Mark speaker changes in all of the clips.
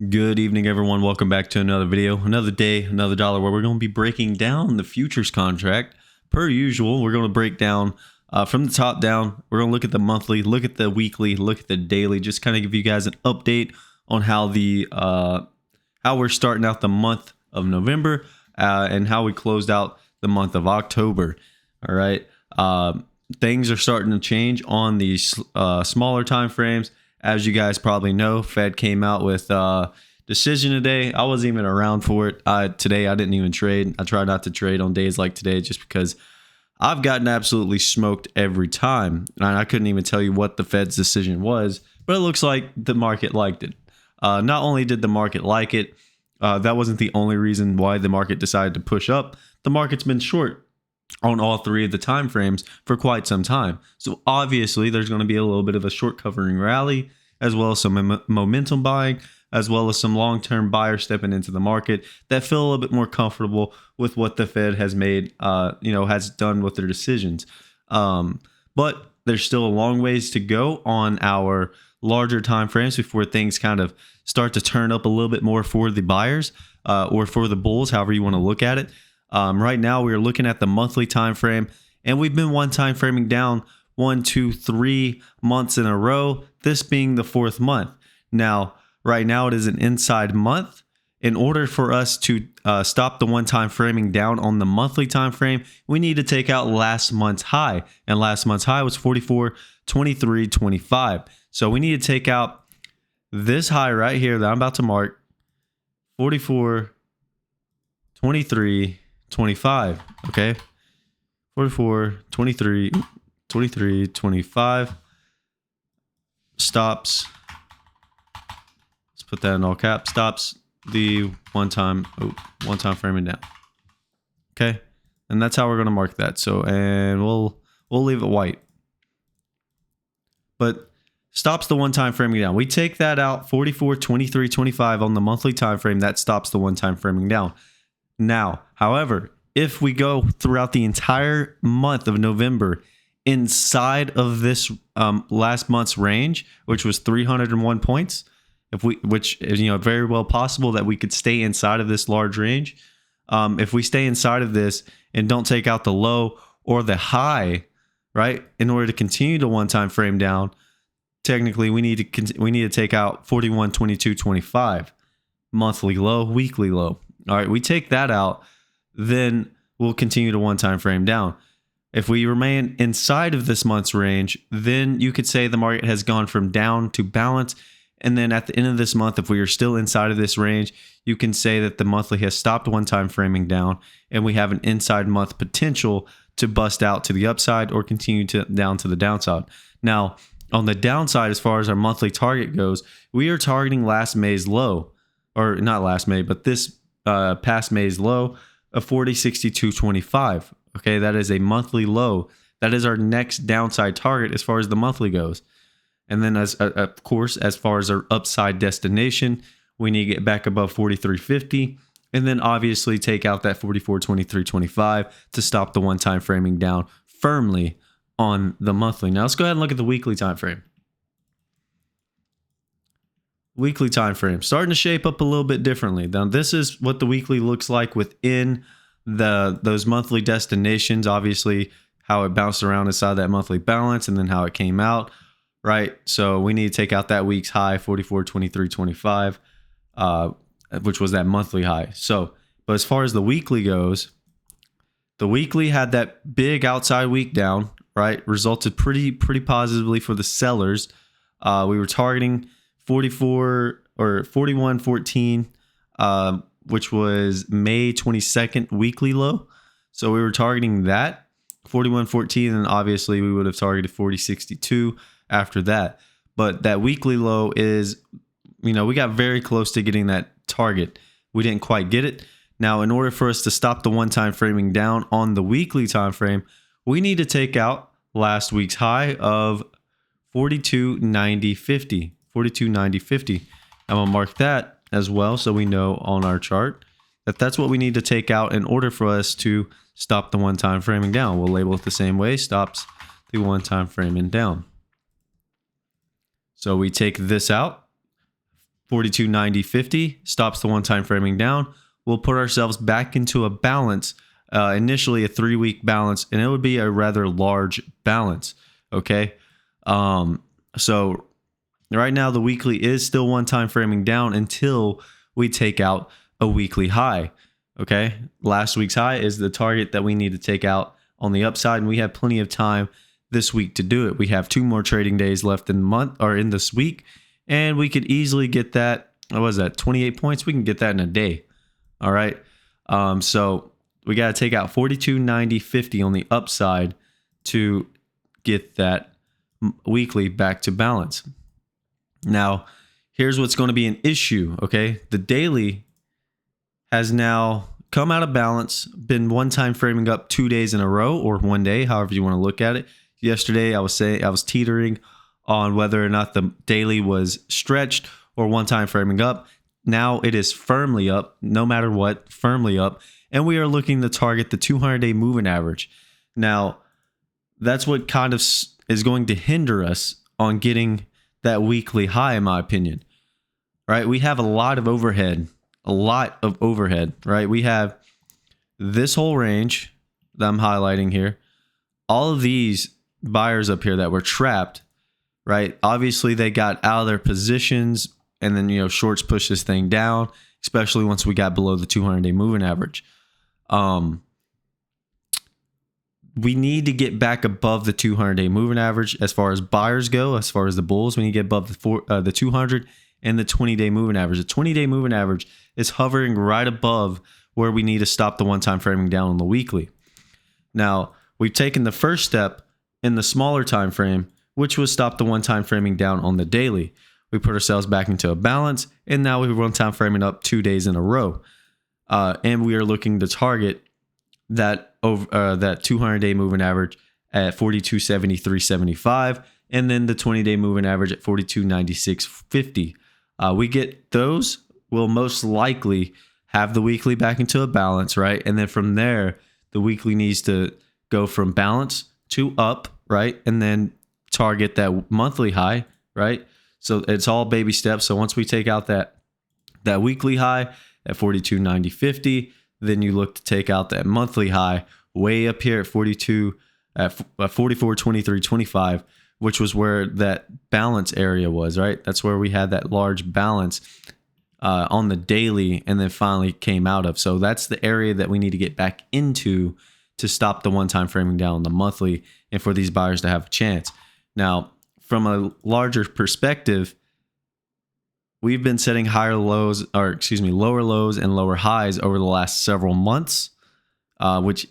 Speaker 1: Good evening, everyone. Welcome back to another video, another day, another dollar, where we're going to be breaking down the futures contract. Per usual, we're going to break down from the top down. We're going to look at the monthly, look at the weekly, look at the daily, just kind of give you guys an update on how we're starting out the month of November and how we closed out the month of October. All right. Things are starting to change on these smaller time frames. As you guys probably know, Fed came out with a decision today. I wasn't even around for it. Today, I didn't even trade. I try not to trade on days like today just because I've gotten absolutely smoked every time. And I couldn't even tell you what the Fed's decision was, but it looks like the market liked it. Not only did the market like it, that wasn't the only reason why the market decided to push up. The market's been short on all three of the time frames for quite some time. So obviously there's going to be a little bit of a short covering rally, as well as some momentum buying, as well as some long-term buyers stepping into the market that feel a little bit more comfortable with what the Fed has made, has done with their decisions. But there's still a long ways to go on our larger time frames before things kind of start to turn up a little bit more for the buyers or for the bulls, however you want to look at it. Right now, we are looking at the monthly time frame, and we've been one time framing down 1, 2, 3 months in a row, this being the fourth month. Now, right now, it is an inside month. In order for us to stop the one time framing down on the monthly time frame, we need to take out last month's high, and last month's high was 44.2325. So we need to take out this high right here that I'm about to mark, 44.2325. Okay, 44, 23, 23, 25 stops. Let's put that in all caps. Stops the one time framing down. Okay, and that's how we're gonna mark that. So, and we'll leave it white, but stops the one time framing down. We take that out 44, 23, 25 on the monthly time frame. That stops the one time framing down. Now, however, if we go throughout the entire month of November inside of this last month's range, which was 301 points, which is very well possible that we could stay inside of this large range. If we stay inside of this and don't take out the low or the high, right, in order to continue to one time frame down, technically we need to take out 41.2225 monthly low, weekly low. All right, we take that out, then we'll continue to one time frame down. If we remain inside of this month's range, then you could say the market has gone from down to balance. And then at the end of this month, if we are still inside of this range, you can say that the monthly has stopped one time framing down and we have an inside month potential to bust out to the upside or continue down to the downside. Now, on the downside, as far as our monthly target goes, we are targeting last May's low, or not last May, but this past May's low of 40.6225. Okay, that is a monthly low. That is our next downside target as far as the monthly goes. And then, of course, as far as our upside destination, we need to get back above 43.50, and then obviously take out that 44.2325 to stop the one time framing down firmly on the monthly. Now let's go ahead and look at the weekly time frame. Weekly time frame starting to shape up a little bit differently. Now this is what the weekly looks like within those monthly destinations. Obviously how it bounced around inside that monthly balance and then how it came out, right? So we need to take out that week's high, 44.2325, which was that monthly high. So, but as far as the weekly goes, the weekly had that big outside week down, right? Resulted pretty positively for the sellers. We were targeting 41.14, which was May 22nd weekly low. So we were targeting that 41.14, and obviously we would have targeted 40.62 after that. But that weekly low is, we got very close to getting that target. We didn't quite get it. Now, in order for us to stop the one time framing down on the weekly time frame, we need to take out last week's high of 42.9050. 42.9050. I'm going to mark that as well so we know on our chart that that's what we need to take out in order for us to stop the one time framing down. We'll label it the same way, stops the one time framing down. So we take this out, 42.90.50 stops the one time framing down. We'll put ourselves back into a balance, initially a 3-week balance, and it would be a rather large balance. Okay. So right now the weekly is still one time framing down until we take out a weekly high. Okay. Last week's high is the target that we need to take out on the upside, and we have plenty of time this week to do it. We have 2 more trading days left in the month or in this week, and we could easily get that. What was that? 28 points. We can get that in a day. All right. So we got to take out 42.90.50 on the upside to get that weekly back to balance. Now, here's what's going to be an issue. Okay. The daily has now come out of balance, been one time framing up 2 days in a row, or one day, however you want to look at it. Yesterday, I was teetering on whether or not the daily was stretched or one time framing up. Now it is firmly up, no matter what, firmly up. And we are looking to target the 200-day moving average. Now, that's what kind of is going to hinder us on getting that weekly high, in my opinion. Right? We have a lot of overhead, right? We have this whole range that I'm highlighting here. All of these buyers up here that were trapped, right? Obviously, they got out of their positions, and then, shorts push this thing down, especially once we got below the 200-day moving average. We need to get back above the 200-day moving average as far as buyers go. As far as the bulls, we need to get above the 200 and the 20-day moving average. The 20-day moving average is hovering right above where we need to stop the one-time framing down on the weekly. Now, we've taken the first step in the smaller time frame, which was stop the one-time framing down on the daily. We put ourselves back into a balance, and now we're one-time framing up 2 days in a row. And we are looking to target that 200-day moving average at 42.73.75, and then the 20-day moving average at 42.96.50. We get those, we'll most likely have the weekly back into a balance, right? And then from there, the weekly needs to go from balance to up, right? And then target that monthly high, right? So it's all baby steps. So once we take out that weekly high at 42.90.50, then you look to take out that monthly high way up here at 44.23.25, which was where that balance area was, right? That's where we had that large balance on the daily, and then finally came out of. So that's the area that we need to get back into to stop the one-time framing down on the monthly, and for these buyers to have a chance. Now, from a larger perspective, we've been setting lower lows and lower highs over the last several months, which,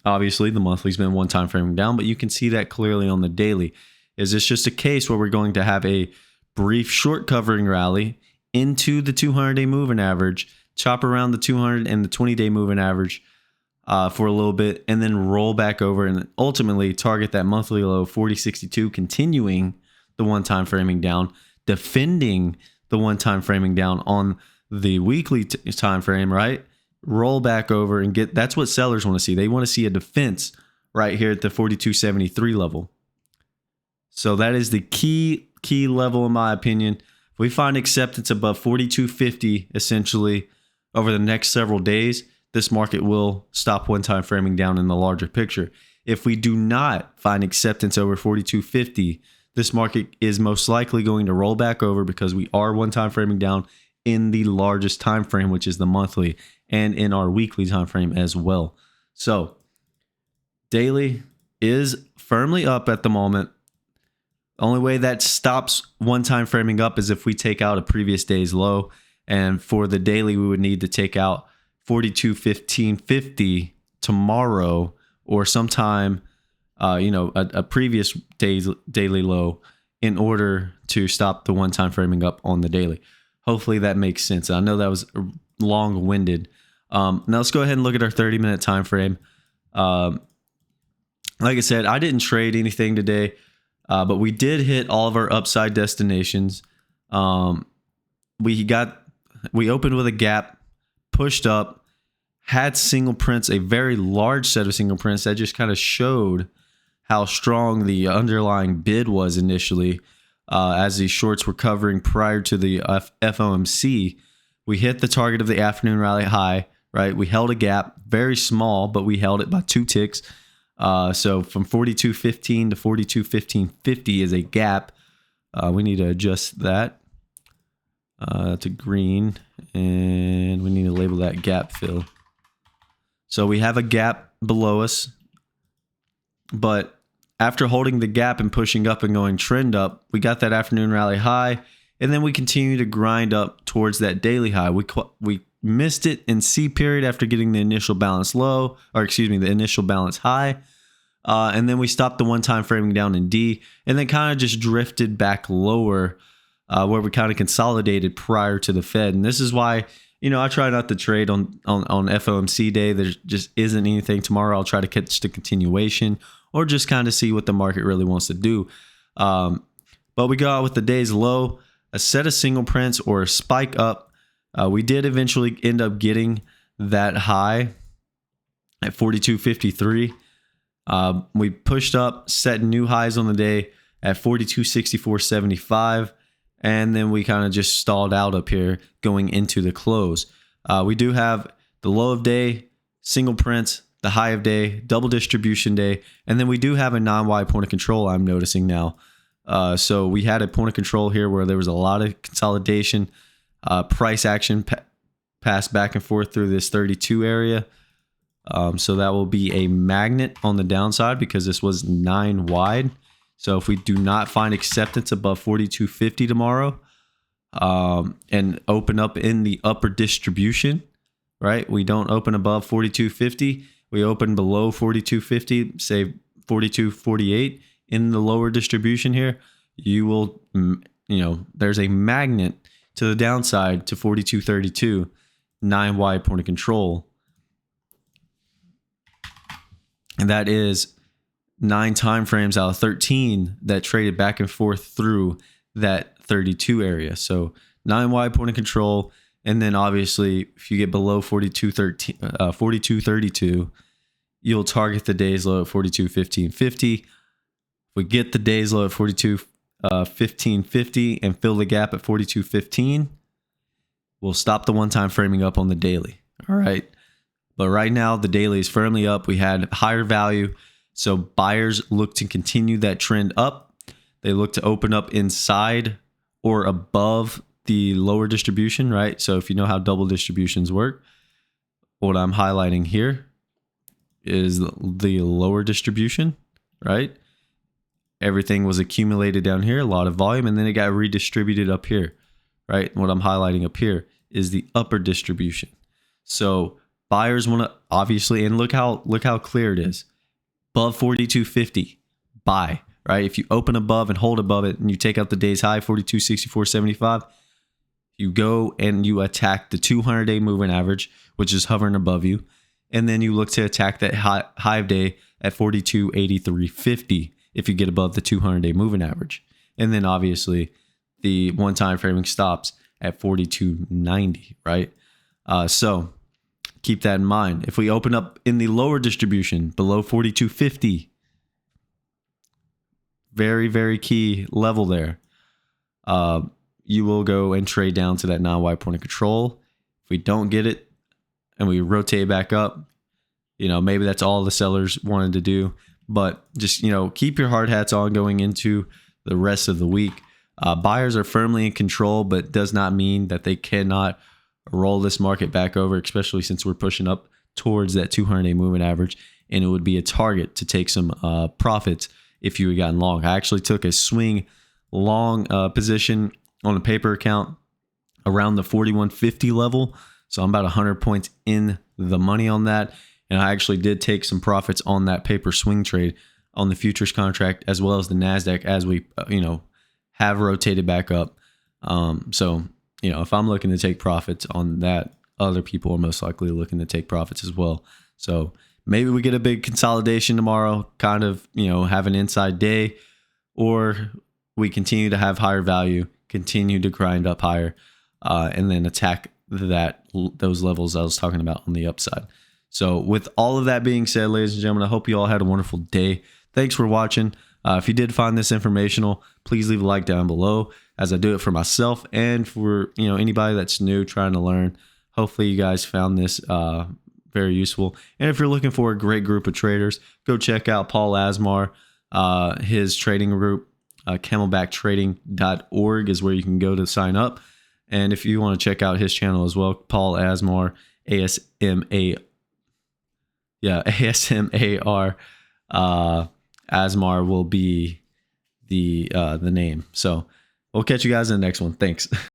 Speaker 1: obviously the monthly's been one time framing down, but you can see that clearly on the daily. Is this just a case where we're going to have a brief short covering rally into the 200-day moving average, chop around the 200 and the 20-day moving average for a little bit, and then roll back over and ultimately target that monthly low 40.62, continuing the one-time framing down, defending the one-time framing down on the weekly time frame, right? Roll back over and that's what sellers want to see. They want to see a defense right here at the 42.73 level. So that is the key level, in my opinion. If we find acceptance above 42.50 essentially over the next several days, this market will stop one-time framing down in the larger picture. If we do not find acceptance over 42.50, this market is most likely going to roll back over, because we are one-time framing down in the largest time frame, which is the monthly, and in our weekly time frame as well. So daily is firmly up at the moment. Only way that stops one-time framing up is if we take out a previous day's low, and for the daily we would need to take out 42.15.50 tomorrow, or sometime a previous day's daily low, in order to stop the one-time framing up on the daily. Hopefully that makes sense. I know that was long-winded. Now let's go ahead and look at our 30-minute time frame. Like I said, I didn't trade anything today, but we did hit all of our upside destinations. We opened with a gap, pushed up, had single prints, a very large set of single prints that just kind of showed how strong the underlying bid was initially. as these shorts were covering prior to the FOMC. We hit the target of the afternoon rally high, right? We held a gap, very small, but we held it by 2 ticks. So from 42.15 to 42.15.50 is a gap. We need to adjust that to green, and we need to label that gap fill. So we have a gap below us, but after holding the gap and pushing up and going trend up, we got that afternoon rally high, and then we continue to grind up towards that daily high. We missed it in C period after getting the initial balance low, or excuse me, the initial balance high. And then we stopped the one-time framing down in D, and then kind of just drifted back lower, where we kind of consolidated prior to the Fed. And this is why, I try not to trade on FOMC day. There just isn't anything tomorrow. I'll try to catch the continuation or just kind of see what the market really wants to do. But we go out with the day's low, a set of single prints or a spike up. We did eventually end up getting that high at 42.53. We pushed up, set new highs on the day at 42.64.75. And then we kind of just stalled out up here going into the close. We do have the low of day, single prints, the high of day, double distribution day, and then we do have a non-wide point of control I'm noticing now. So we had a point of control here where there was a lot of consolidation, price action passed back and forth through this 32 area. So that will be a magnet on the downside because this was 9 wide. So if we do not find acceptance above 42.50 tomorrow, and open up in the upper distribution, right? We don't open above 42.50. We open below 42.50, say 42.48 in the lower distribution here. You will, there's a magnet to the downside to 42.32, 9 wide point of control. And that is 9 time frames out of 13 that traded back and forth through that 32 area. So 9 wide point of control. And then obviously if you get below 42.32, you'll target the day's low at 42.15.50. If we get the day's low at 42.15.50 and fill the gap at 42.15, we'll stop the one-time framing up on the daily. All right. But right now the daily is firmly up. We had higher value. So buyers look to continue that trend up. They look to open up inside or above the lower distribution, right? So if you know how double distributions work, what I'm highlighting here is the lower distribution, right? Everything was accumulated down here, a lot of volume, and then it got redistributed up here, right? What I'm highlighting up here is the upper distribution. So buyers want to obviously, and look how clear it is. Above 42.50, buy, right? If you open above and hold above it and you take out the day's high, 42.64.75, you go and you attack the 200-day moving average, which is hovering above you. And then you look to attack that high of day at 42.83.50 if you get above the 200-day moving average. And then obviously the one-time framing stops at 42.90, right? So keep that in mind. If we open up in the lower distribution below 42.50, very, very key level there, you will go and trade down to that non-wide point of control. If we don't get it and we rotate back up, maybe that's all the sellers wanted to do. But just, keep your hard hats on going into the rest of the week. Buyers are firmly in control, but does not mean that they cannot roll this market back over, especially since we're pushing up towards that 200-day moving average, and it would be a target to take some profits if you had gotten long. I actually took a swing long position on a paper account around the 41.50 level, so I'm about 100 points in the money on that, and I actually did take some profits on that paper swing trade on the futures contract as well as the NASDAQ as we have rotated back up. So if I'm looking to take profits on that, other people are most likely looking to take profits as well. So maybe we get a big consolidation tomorrow, kind of, have an inside day, or we continue to have higher value, continue to grind up higher, and then attack those levels I was talking about on the upside. So with all of that being said, ladies and gentlemen, I hope you all had a wonderful day. Thanks for watching. If you did find this informational, please leave a like down below, as I do it for myself and for anybody that's new trying to learn. Hopefully you guys found this very useful. And if you're looking for a great group of traders, go check out Paul Asmar. His trading group, camelbacktrading.org, is where you can go to sign up. And if you want to check out his channel as well, Paul Asmar, ASMAR. Asmar will be the name. So we'll catch you guys in the next one. Thanks.